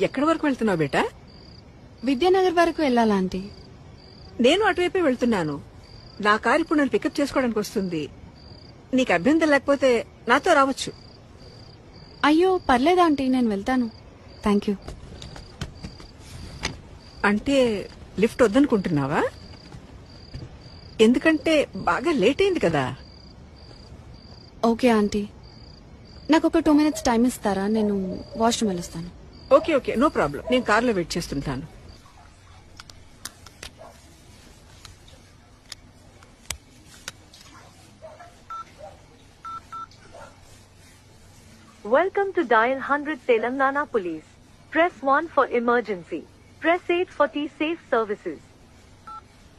ఎక్కడి వరకు వెళ్తున్నావు బేటా? విద్యానగర్ వరకు వెళ్ళాలా ఆంటీ? నేను అటువైపే వెళ్తున్నాను. నా కారు ఇప్పుడు నన్ను పికప్ చేసుకోవడానికి వస్తుంది. నీకు అభ్యంతరం లేకపోతే నాతో రావచ్చు. అయ్యో పర్లేదు ఆంటీ, నేను వెళ్తాను. Thank you. అంటే లిఫ్ట్ వద్దనుకుంటున్నావా? ఎందుకంటే బాగా లేట్ అయింది కదా. ఓకే ఆంటీ, నాకు ఒక 2 minutes టైం ఇస్తారా? నేను వాష్రూమ్ వెళ్ళొస్తాను. Okay okay, no problem. నేను కార్లో వెయిట్ చేస్తుంటాను. Welcome to Dial 100 Telangana Police. Press 1 for emergency. Press 8 for T-Safe services.